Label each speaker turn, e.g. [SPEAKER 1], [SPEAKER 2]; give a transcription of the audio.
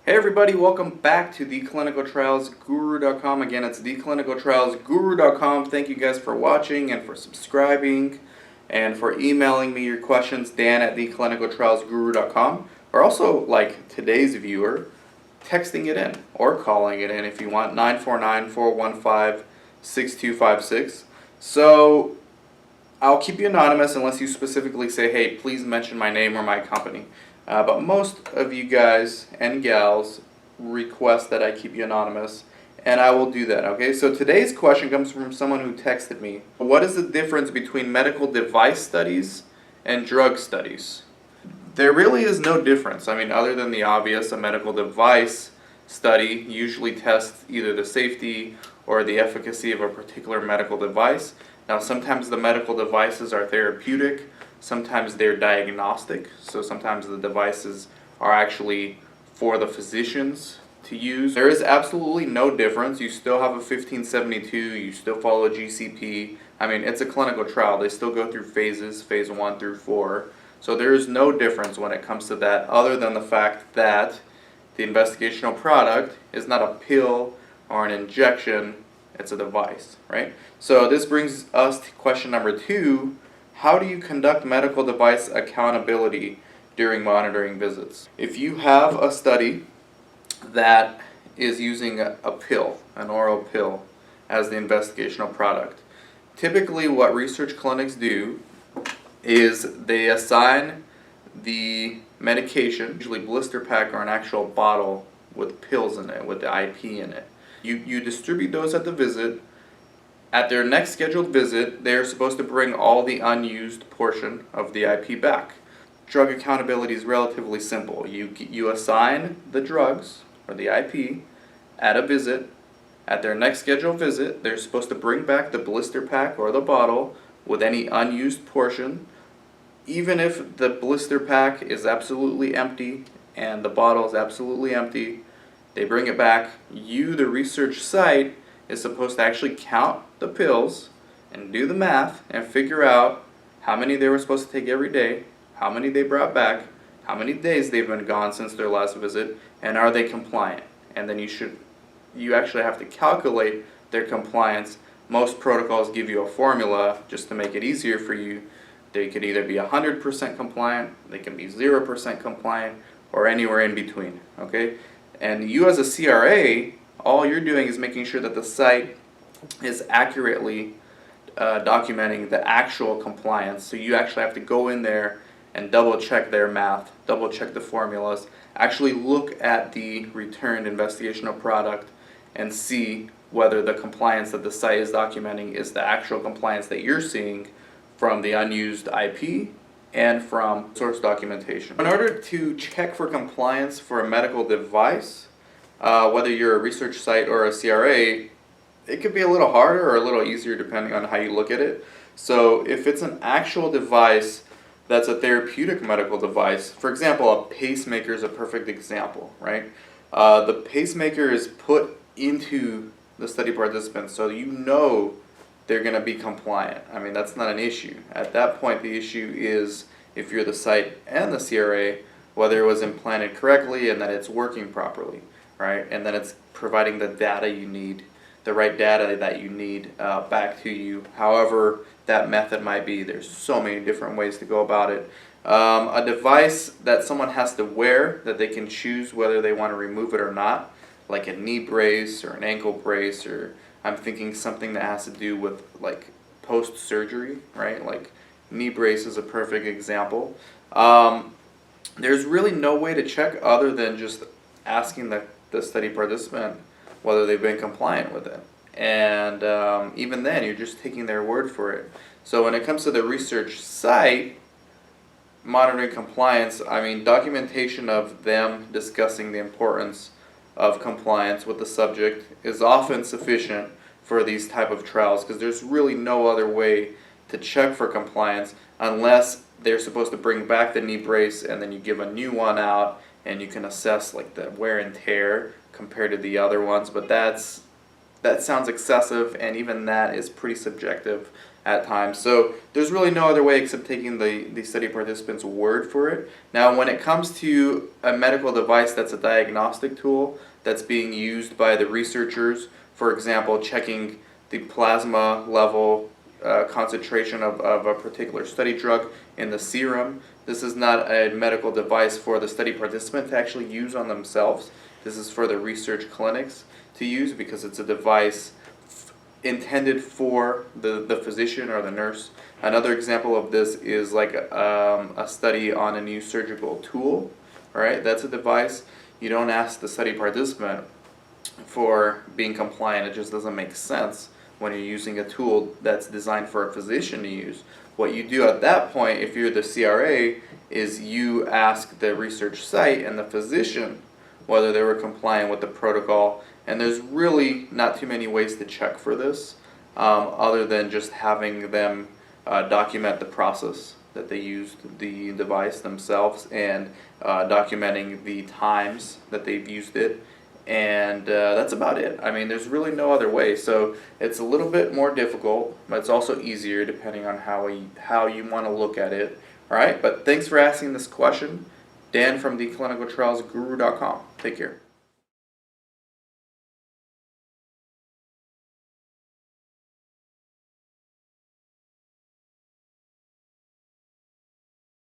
[SPEAKER 1] Hey everybody, welcome back to theclinicaltrialsguru.com. Again, it's theclinicaltrialsguru.com. Thank you guys for watching and for subscribing and for emailing me your questions, Dan at theclinicaltrialsguru.com. Or also, like today's viewer, texting it in or calling it in if you want, 949-415-6256. So I'll keep you anonymous unless you specifically say, hey, please mention my name or my company. But most of you guys and gals request that I keep you anonymous, and I will do that, okay? So today's question comes from someone who texted me. What is the difference between medical device studies and drug studies? There really is no difference. I mean, other than the obvious, a medical device study usually tests either the safety or the efficacy of a particular medical device. Now, sometimes the medical devices are therapeutic, sometimes they're diagnostic, so sometimes the devices are actually for the physicians to use. There is absolutely no difference. You still have a 1572, you still follow GCP. I mean, it's a clinical trial. They still go through phases, phase 1 through 4. So there is no difference when it comes to that, other than the fact that the investigational product is not a pill or an injection, it's a device, right? So this brings us to question number 2. How do you conduct medical device accountability during monitoring visits? If you have a study that is using a pill, an oral pill, as the investigational product, typically what research clinics do is they assign the medication, usually blister pack or an actual bottle with pills in it, with the IP in it. You distribute those at the visit. At their next scheduled visit, they are supposed to bring all the unused portion of the IP back. Drug accountability is relatively simple. You assign the drugs, or the IP, at a visit. At their next scheduled visit, they're supposed to bring back the blister pack or the bottle with any unused portion. Even if the blister pack is absolutely empty and the bottle is absolutely empty, they bring it back. You, the research site, is supposed to actually count the pills and do the math and figure out how many they were supposed to take every day, how many they brought back, how many days they've been gone since their last visit, and are they compliant. And then you actually have to calculate their compliance. Most protocols give you a formula just to make it easier for you. They could either be 100% compliant, they can be 0% compliant, or anywhere in between, okay? And you as a CRA, all you're doing is making sure that the site is accurately documenting the actual compliance. So you actually have to go in there and double check their math, double check the formulas, actually look at the returned investigational product and see whether the compliance that the site is documenting is the actual compliance that you're seeing from the unused IP and from source documentation. In order to check for compliance for a medical device, whether you're a research site or a CRA, it could be a little harder or a little easier depending on how you look at it. So if it's an actual device that's a therapeutic medical device, for example, a pacemaker is a perfect example, right? The pacemaker is put into the study participants, so you know they're going to be compliant. I mean, that's not an issue. At that point, the issue is if you're the site and the CRA, whether it was implanted correctly and that it's working properly, right? And then it's providing the data you need, the right data that you need back to you, however that method might be. There's so many different ways to go about it. A device that someone has to wear that they can choose whether they want to remove it or not, like a knee brace or an ankle brace, or I'm thinking something that has to do with like post-surgery, right? Like knee brace is a perfect example. There's really no way to check other than just asking the study participant whether they've been compliant with it. And even then, you're just taking their word for it. So when it comes to the research site, monitoring compliance, I mean, documentation of them discussing the importance of compliance with the subject is often sufficient for these type of trials, because there's really no other way to check for compliance unless they're supposed to bring back the knee brace and then you give a new one out and you can assess like the wear and tear compared to the other ones. But that sounds excessive, and even that is pretty subjective at times. So there's really no other way except taking the study participant's word for it. Now, when it comes to a medical device that's a diagnostic tool that's being used by the researchers, for example, checking the plasma level concentration of a particular study drug in the serum, this is not a medical device for the study participant to actually use on themselves. This is for the research clinics to use because it's a device intended for the physician or the nurse. Another example of this is like a study on a new surgical tool. All right, that's a device. You don't ask the study participant for being compliant. It just doesn't make sense when you're using a tool that's designed for a physician to use. What you do at that point, if you're the CRA, is you ask the research site and the physician whether they were compliant with the protocol. And there's really not too many ways to check for this, other than just having them document the process that they used the device themselves and documenting the times that they've used it. And that's about it. I mean, there's really no other way. So it's a little bit more difficult, but it's also easier depending on how you want to look at it. All right, but thanks for asking this question. Dan from theclinicaltrialsguru.com. Take care.